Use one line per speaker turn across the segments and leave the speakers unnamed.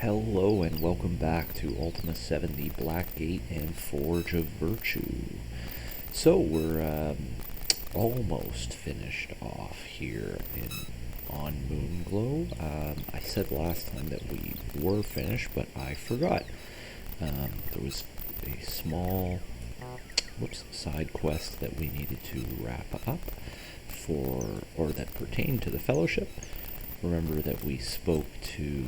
Hello and welcome back to Ultima 7, the Blackgate and Forge of Virtue. So we're almost finished off here on Moonglow. I said last time that we were finished, but I forgot. There was a small side quest that we needed to wrap up or that pertained to the Fellowship. Remember that we spoke to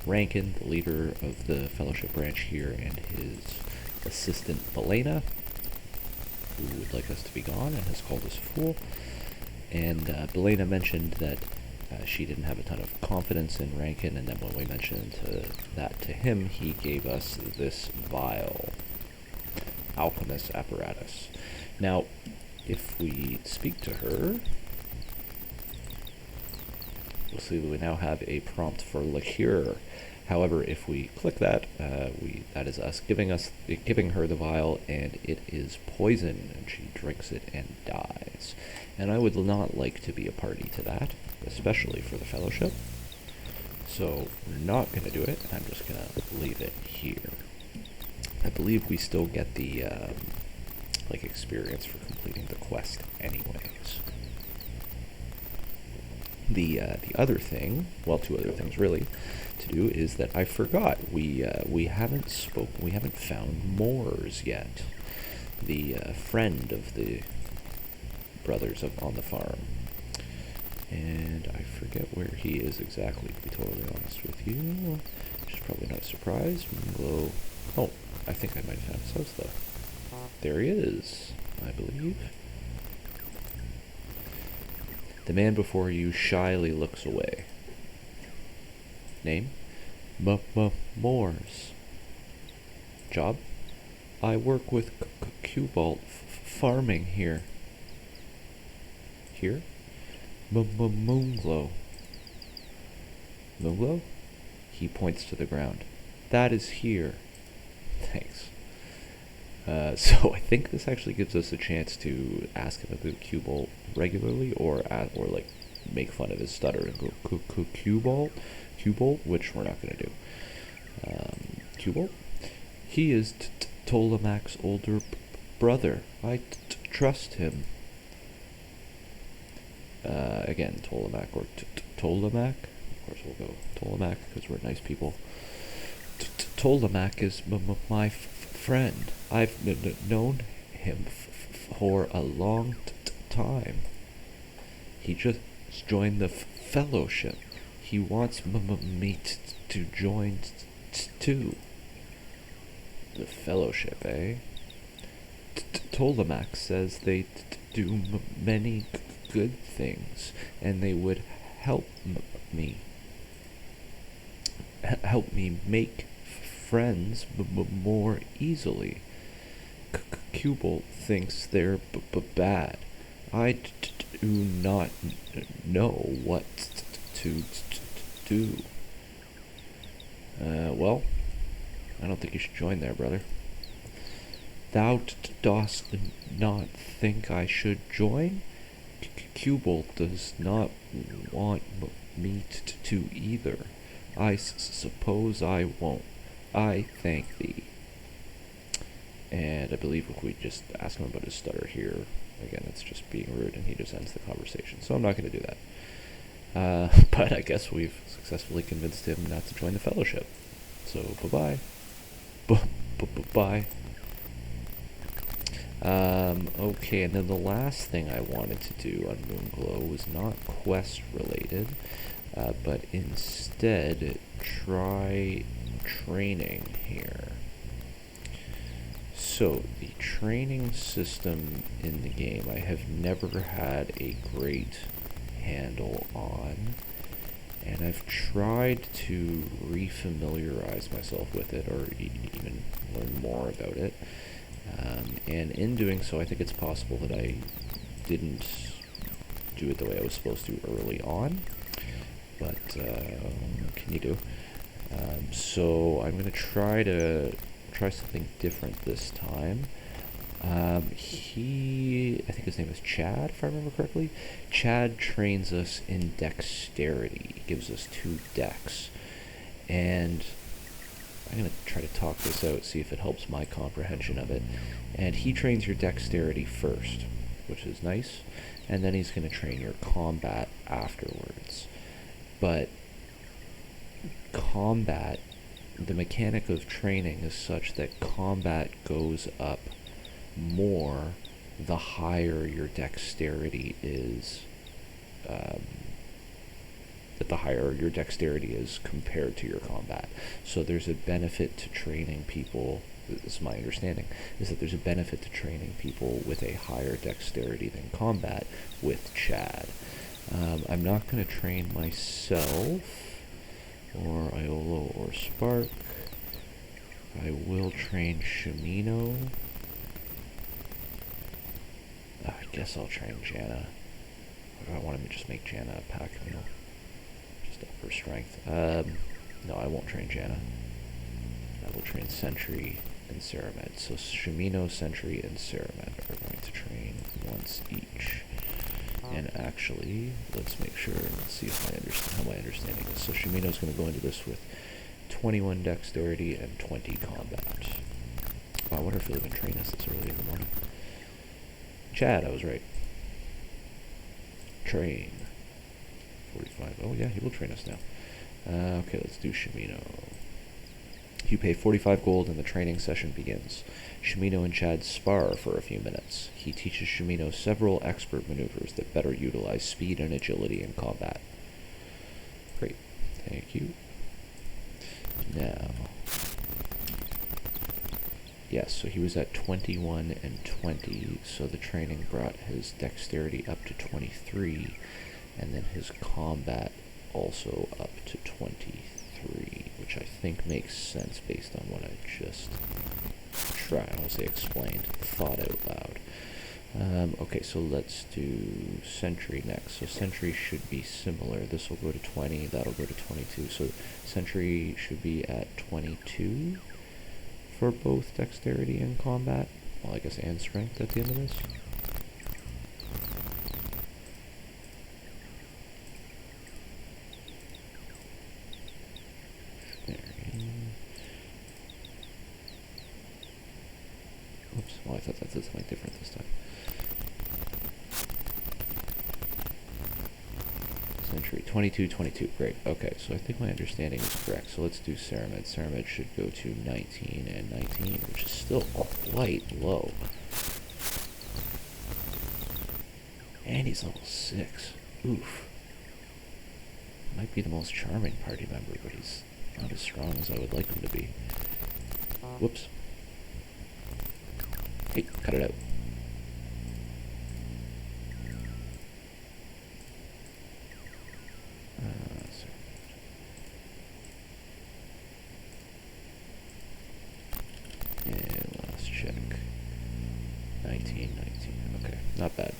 Rankin, the leader of the Fellowship branch here, and his assistant Belena, who would like us to be gone and has called us a fool. And Belena mentioned that she didn't have a ton of confidence in Rankin, and then when we mentioned that to him, he gave us this vial alchemist apparatus. Now, if we speak to her, we'll see that we now have a prompt for liqueur. However, if we click that, that is us giving her the vial, and it is poison, and she drinks it and dies. And I would not like to be a party to that, especially for the Fellowship. So we're not going to do it. I'm just going to leave it here. I believe we still get the experience for completing the quest, anyways. The other thing, well, two other things really, to do is that I forgot we haven't found Moors yet, the friend of the brothers on the farm, and I forget where he is exactly. To be totally honest with you, which is probably not a surprise. Moonglow. Oh, I think I might have found his house though. There he is, I believe. The man before you shyly looks away. Name? Moors. Job? I work with Cubalt farming here. Here? Moonglow. Moonglow? He points to the ground. That is here. Thanks. So I think this actually gives us a chance to ask him about Cubalt regularly, or make fun of his stutter and go Cubalt, which we're not going to do. Cubalt? He is Tolemac's older brother. I trust him. Again, Tolemac or Tolemac. Of course, we'll go Tolemac because we're nice people. Tolemac is my friend. I've known him for a long time. He just joined the Fellowship. He wants me to join too. The Fellowship, eh? Tolemac says they do many good things, and they would help me make friends more easily. Cubalt thinks they're bad. I do not know what to do. Well, I don't think you should join there, brother. Thou dost not think I should join? Cubalt does not want me to either. I suppose I won't. I thank thee. And I believe if we just ask him about his stutter here, again, it's just being rude, and he just ends the conversation. So I'm not going to do that. But I guess we've successfully convinced him not to join the Fellowship. So bye-bye. Bye. Okay, and then the last thing I wanted to do on Moonglow was not quest-related, but instead try training here. So, the training system in the game I have never had a great handle on, and I've tried to refamiliarize myself with it, or even learn more about it, and in doing so I think it's possible that I didn't do it the way I was supposed to early on, but what can you do? So I'm going to try something different this time. I think his name is Chad, if I remember correctly. Chad trains us in dexterity, gives us 2 dex. And I'm going to try to talk this out, see if it helps my comprehension of it. And he trains your dexterity first, which is nice. And then he's going to train your combat afterwards. But combat, the mechanic of training is such that combat goes up more the higher your dexterity is, the higher your dexterity is compared to your combat. So there's a benefit to training people, this is my understanding, is that there's a benefit to training people with a higher dexterity than combat with Chad. I'm not going to train myself, or Iolo, or Spark. I will train Shimino. I guess I'll train Janna. Or do I want to just make Janna a pack meal? Just up her strength. No, I won't train Janna. I will train Sentry and Ceramed. So Shimino, Sentry, and Ceramed are going to train once each. And actually, let's make sure and see if I understand how my understanding is. So Shimino's going to go into this with 21 dexterity and 20 combat. Wow, I wonder if he'll even train us this early in the morning. Chad, I was right. Train. 45. Oh yeah, he will train us now. Okay, let's do Shimino. You pay 45 gold and the training session begins. Shimino and Chad spar for a few minutes. He teaches Shimino several expert maneuvers that better utilize speed and agility in combat. Great. Thank you. Now, yes, so he was at 21 and 20, so the training brought his dexterity up to 23, and then his combat also up to 23, which I think makes sense based on what I just tried, I don't want to say explained, thought out loud. Okay, so let's do Sentry next. So Sentry should be similar. This will go to 20, that'll go to 22. So Sentry should be at 22 for both dexterity and combat. Well, I guess and strength at the end of this. Oops, well I thought that did something different this time. Sentry, 22, 22, great. Okay, so I think my understanding is correct. So let's do Ceramed. Ceramed should go to 19 and 19, which is still quite low. And he's level 6. Oof. Might be the most charming party member, but he's not as strong as I would like him to be. Whoops. Hey, cut it out. And last check. 19, 19. Okay, not bad.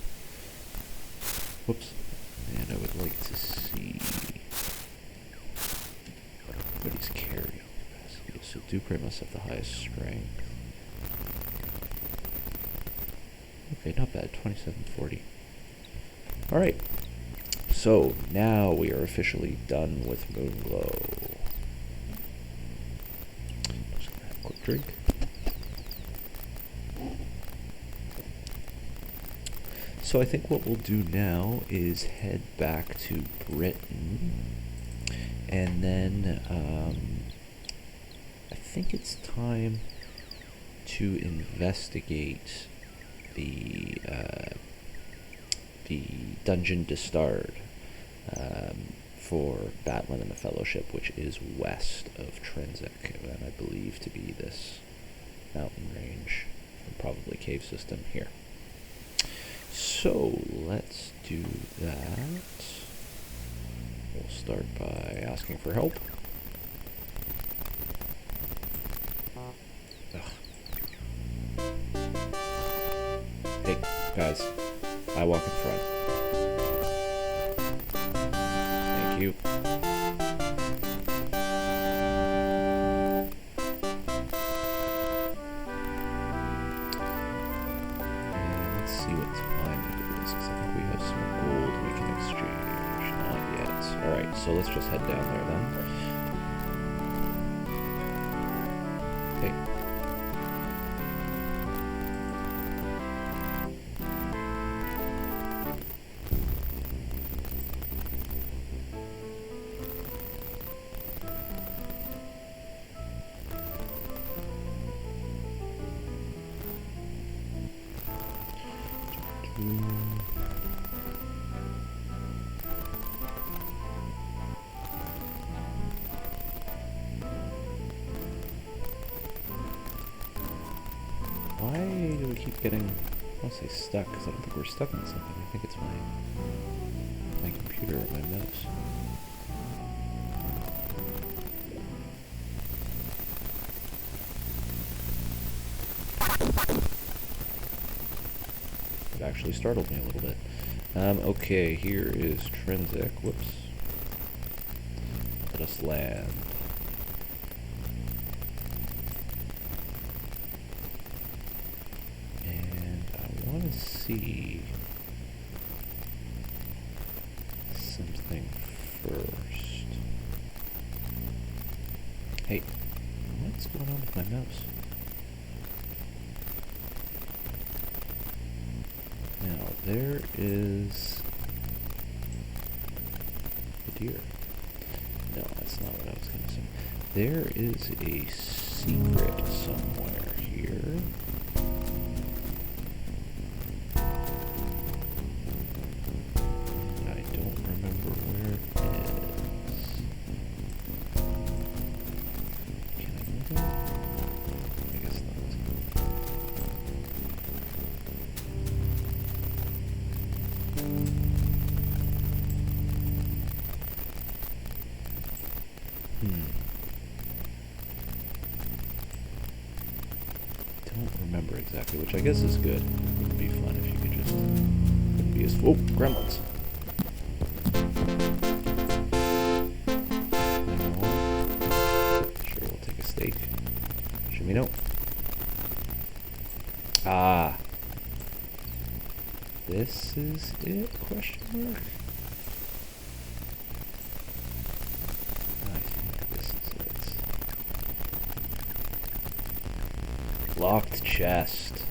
Whoops. And I would like to see what he's carrying capacity. So Dupré must have the highest strength. Okay, not bad. 2740. Alright. So, now we are officially done with Moonglow. Just gonna have a quick drink. So I think what we'll do now is head back to Britain, and then I think it's time to investigate the Dungeon Distard for Batlin and the Fellowship, which is west of Trinsic, and I believe to be this mountain range and probably cave system here. So let's do that. We'll start by asking for help. Ugh. Hey, guys, I walk in front. Thank you. Alright, so let's just head down there then. Hey. Why do we keep getting, I want to say stuck, because I don't think we're stuck on something. I think it's my computer or my mouse. It actually startled me a little bit. Okay, here is Trinsic. Whoops. Let us land. See something first. Hey, what's going on with my mouse? Now, there is a deer. No, that's not what I was going to say. There is a secret somewhere here. Don't remember exactly, which I guess is good. It would be fun if you could just be as... Oh, gremlins! Sure, we'll take a steak. Shimmy no. Ah. This is it? Question mark? Locked chest.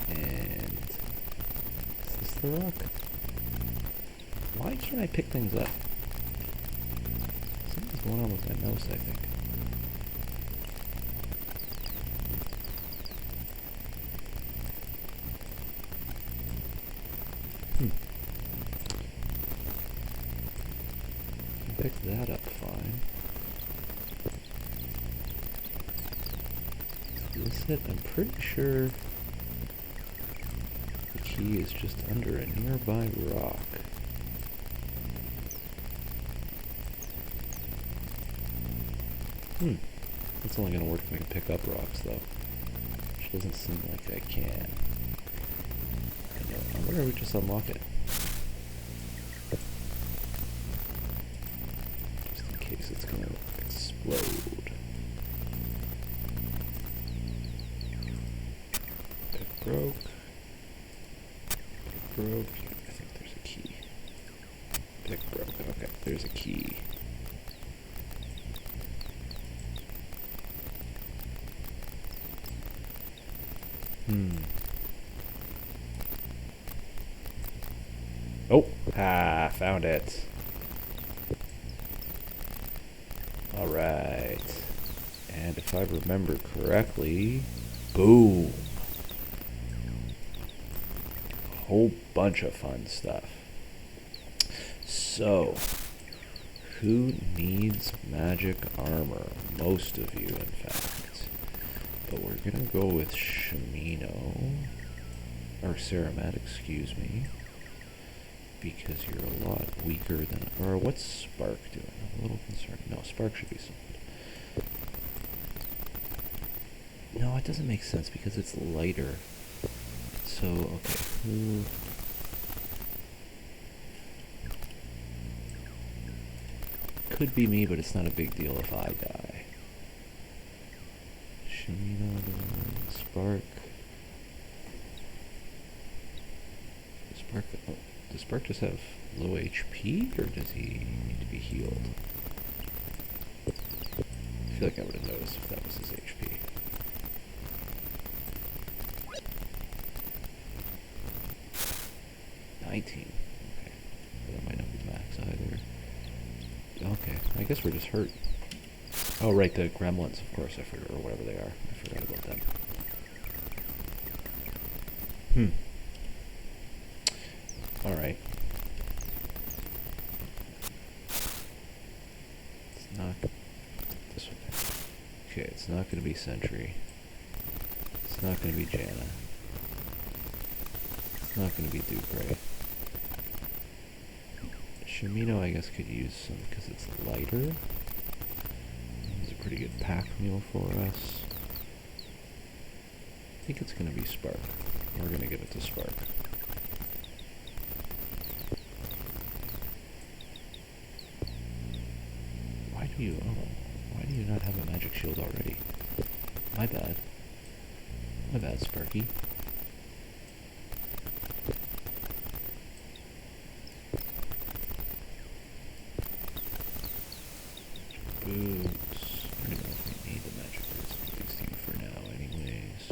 And is this the rock? Why can't I pick things up? Something's going on with my mouse, I think. Pick that up fine. Is this it? I'm pretty sure the key is just under a nearby rock. That's only going to work if I can pick up rocks, though. Which doesn't seem like I can. I wonder if we just unlock it. Just in case it's going to explode. It broke. It broke. I think there's a key. Pick broke. Okay, there's a key. Oh, found it. Alright. And if I remember correctly, boom. A whole bunch of fun stuff. So, who needs magic armor? Most of you, in fact. But we're gonna go with Shimino, or Ceramat, excuse me, because you're a lot weaker than, or what's Spark doing? I'm a little concerned. No, Spark should be summoned. No, it doesn't make sense because it's lighter. So, okay, who... Could be me, but it's not a big deal if I die. Shimino, Spark. Spark. Oh, Does Spark just have low HP, or does he need to be healed? I feel like I would have noticed if that was his HP. Okay. That might not be max either. Okay, I guess we're just hurt. Oh, right, the gremlins, of course, I forgot, or whatever they are. I forgot about them. Alright. It's not this one. Okay, it's not going to be Sentry. It's not going to be Janna. It's not going to be Dupre. Shimino, I guess, could use some because it's lighter. It's a pretty good pack meal for us. I think it's going to be Spark. We're going to give it to Spark. Why do you not have a magic shield already? My bad. My bad, Sparky. Boots. I don't know if we need the magic boots. I'll put these to you for now anyways.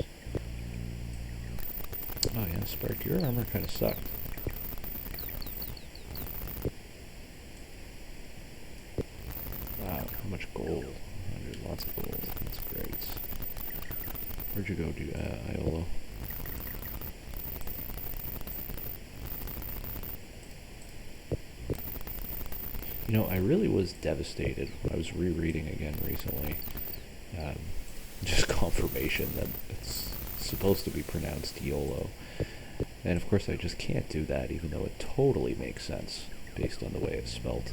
Oh yeah, Spark, your armor kind of sucked. Wow, how much gold? 100, lots of gold. That's great. Where'd you go, Iolo? You know, I really was devastated when I was rereading again recently. Just confirmation that it's supposed to be pronounced Iolo. And of course I just can't do that, even though it totally makes sense based on the way it's spelt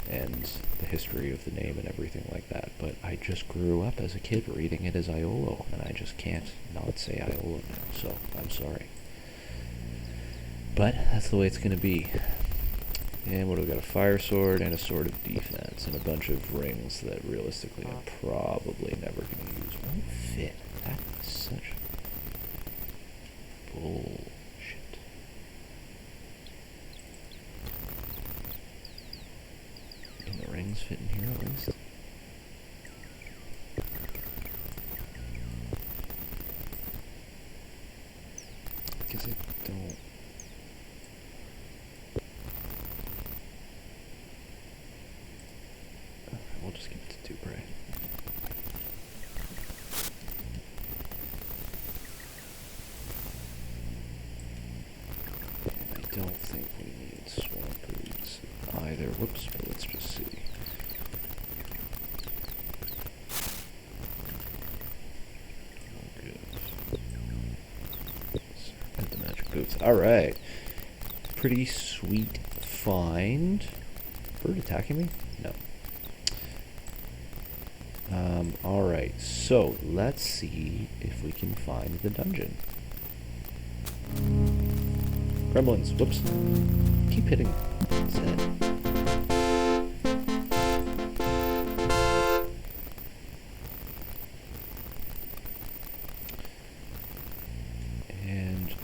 and the history of the name and everything like that. But I just grew up as a kid reading it as Iolo, and I just can't not say Iolo now, so I'm sorry. But that's the way it's going to be. And what do we got? A fire sword and a sword of defense and a bunch of rings that realistically I'm probably never going to use. Won't fit. That is such bullshit. Can the rings fit in here at least? I guess I don't. We'll just give it to Dupre. And I don't think we need swamp boots either. Whoops, but let's just see. Oh, good. Add the magic boots. Alright. Pretty sweet find. Bird attacking me? No. Alright, so let's see if we can find the dungeon. Gremlins, whoops. Keep hitting his head. And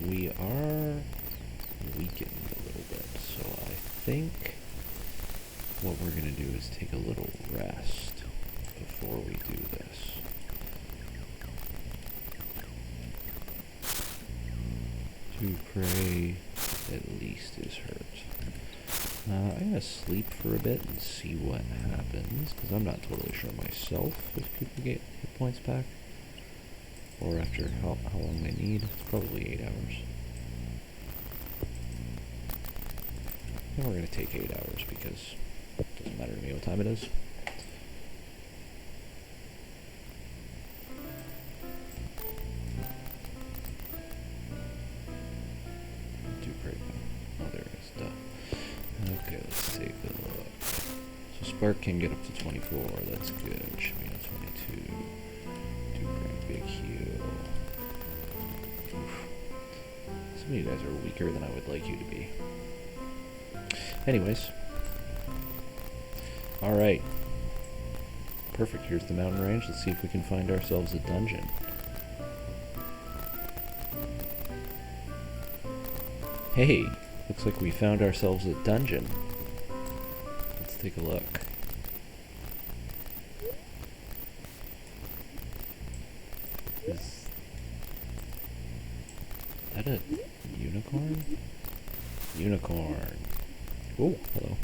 we are weakened a little bit, so I think what we're going to do is take a little rest before we do this. Dupre at least is hurt. I'm going to sleep for a bit and see what happens, because I'm not totally sure myself if people get hit points back, or after how long they need. It's probably 8 hours. And we're going to take 8 hours because it doesn't matter to me what time it is. Okay, let's take a look. So Spark can get up to 24, that's good. Shimino 22. Dupre, big heal. Oof. Some of you guys are weaker than I would like you to be. Anyways. Alright. Perfect, here's the mountain range. Let's see if we can find ourselves a dungeon. Hey, Looks like we found ourselves a dungeon. Let's take a look. Is that a unicorn? Unicorn. Oh, hello.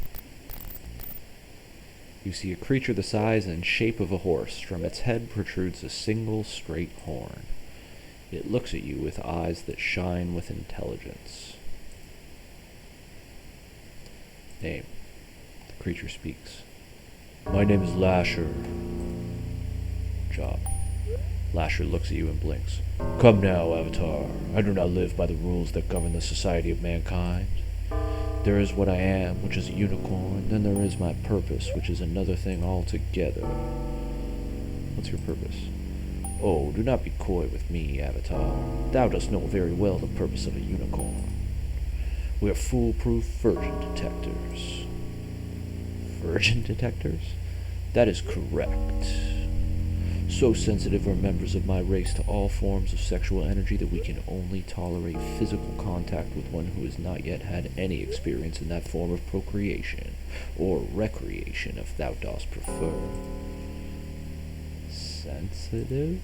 You see a creature the size and shape of a horse. From its head protrudes a single straight horn. It looks at you with eyes that shine with intelligence. Name. The creature speaks. My name is Lasher. Job. Lasher looks at you and blinks. Come now, Avatar. I do not live by the rules that govern the society of mankind. There is what I am, which is a unicorn. Then there is my purpose, which is another thing altogether. What's your purpose? Oh, do not be coy with me, Avatar. Thou dost know very well the purpose of a unicorn. We are foolproof virgin detectors. Virgin detectors? That is correct. So sensitive are members of my race to all forms of sexual energy that we can only tolerate physical contact with one who has not yet had any experience in that form of procreation, or recreation if thou dost prefer. Sensitive?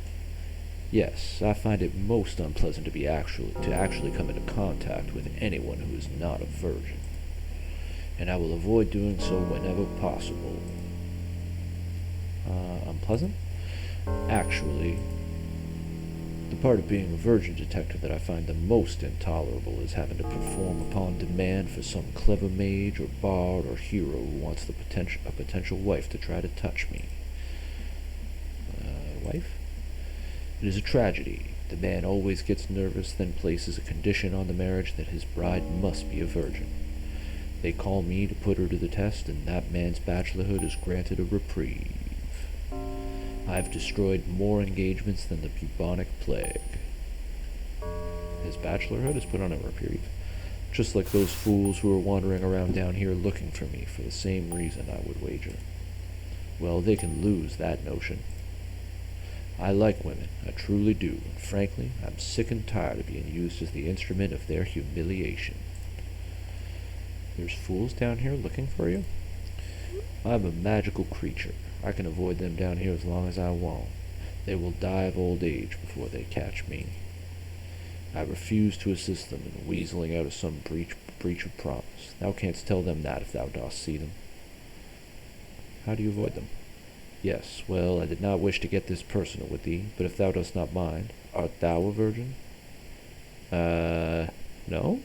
Yes, I find it most unpleasant to actually come into contact with anyone who is not a virgin, and I will avoid doing so whenever possible. Unpleasant? Actually, the part of being a virgin detector that I find the most intolerable is having to perform upon demand for some clever mage or bard or hero who wants a potential wife to try to touch me. Wife? It is a tragedy. The man always gets nervous, then places a condition on the marriage that his bride must be a virgin. They call me to put her to the test, and that man's bachelorhood is granted a reprieve. I've destroyed more engagements than the bubonic plague. His bachelorhood is put on a reprieve. Just like those fools who are wandering around down here looking for me for the same reason, I would wager. Well, they can lose that notion. I like women, I truly do, and frankly, I'm sick and tired of being used as the instrument of their humiliation. There's fools down here looking for you? I'm a magical creature. I can avoid them down here as long as I want. They will die of old age before they catch me. I refuse to assist them in weaseling out of some breach of promise. Thou canst tell them that if thou dost see them. How do you avoid them? Yes, well, I did not wish to get this personal with thee, but if thou dost not mind, art thou a virgin? No?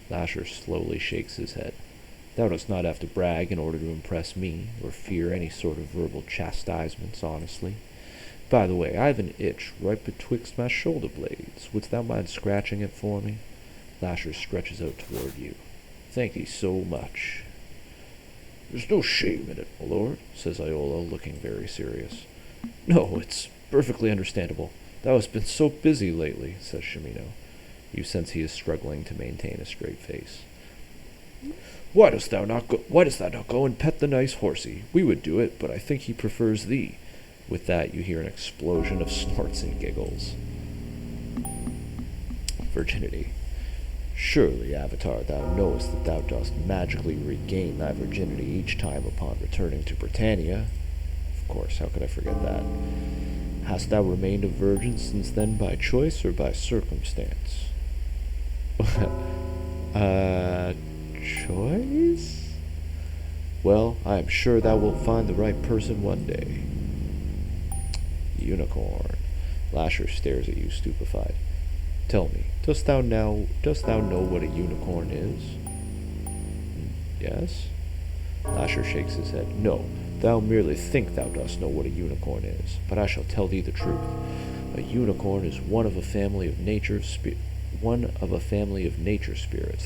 Lasher slowly shakes his head. Thou dost not have to brag in order to impress me, or fear any sort of verbal chastisements, honestly. By the way, I have an itch right betwixt my shoulder blades. Wouldst thou mind scratching it for me? Lasher stretches out toward you. Thank thee so much. There's no shame in it, my lord, says Iola, looking very serious. No, it's perfectly understandable. Thou hast been so busy lately, says Shimino. You sense he is struggling to maintain a straight face. Why dost thou not go and pet the nice horsey? We would do it, but I think he prefers thee. With that, you hear an explosion of snorts and giggles. Virginity. Surely, Avatar, thou knowest that thou dost magically regain thy virginity each time upon returning to Britannia. Of course, how could I forget that? Hast thou remained a virgin since then by choice or by circumstance? Choice? Well, I am sure thou wilt find the right person one day. Unicorn. Lasher stares at you, stupefied. Tell me, dost thou know what a unicorn is? Yes? Lasher shakes his head. No, thou merely think thou dost know what a unicorn is, but I shall tell thee the truth. A unicorn is one of a family of nature spirits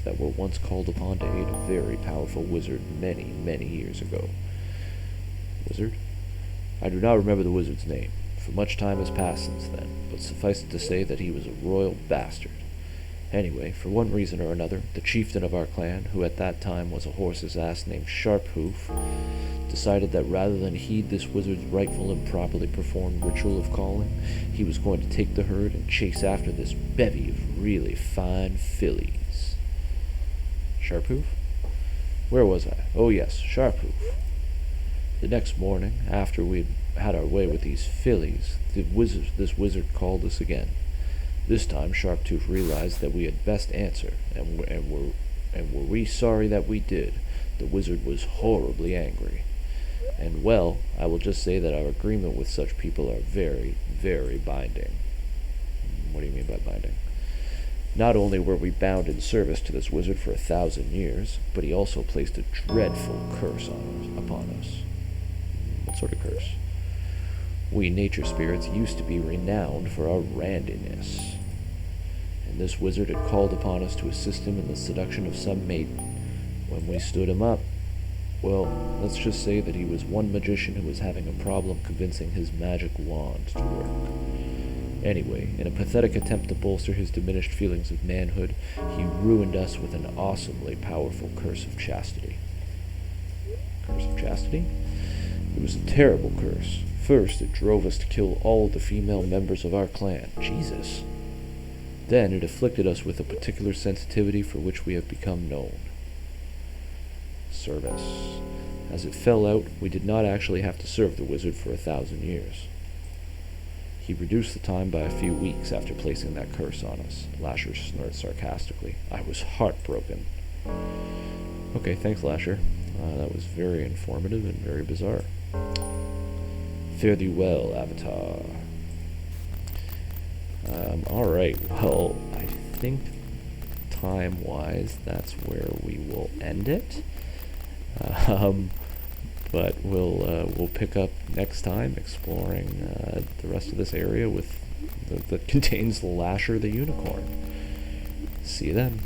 that were once called upon to aid a very powerful wizard many, many years ago. Wizard? I do not remember the wizard's name, for much time has passed since then, but suffice it to say that he was a royal bastard. Anyway, for one reason or another, the chieftain of our clan, who at that time was a horse's ass named Sharphoof, decided that rather than heed this wizard's rightful and properly performed ritual of calling, he was going to take the herd and chase after this bevy of really fine fillies. Sharpoof? Where was I? Oh yes, Sharpoof. The next morning, after we'd had our way with these fillies, this wizard called us again. This time, Sharptooth realized that we had best answer, and were we sorry that we did. The wizard was horribly angry. And well, I will just say that our agreement with such people are very, very binding. What do you mean by binding? Not only were we bound in service to this wizard for 1,000 years, but he also placed a dreadful curse upon us. What sort of curse? We nature spirits used to be renowned for our randiness, and this wizard had called upon us to assist him in the seduction of some maiden. When we stood him up, well, let's just say that he was one magician who was having a problem convincing his magic wand to work. Anyway, in a pathetic attempt to bolster his diminished feelings of manhood, he ruined us with an awesomely powerful curse of chastity. Curse of chastity? It was a terrible curse. First, it drove us to kill all the female members of our clan. Jesus. Then it afflicted us with a particular sensitivity for which we have become known. Service. As it fell out, we did not actually have to serve the wizard for 1,000 years. He reduced the time by a few weeks after placing that curse on us. Lasher snorted sarcastically. I was heartbroken. Okay, thanks, Lasher. That was very informative and very bizarre. Fare thee well, Avatar. Alright, well, I think time-wise, that's where we will end it. But we'll pick up next time exploring the rest of this area with that contains the Lasher the Unicorn. See you then.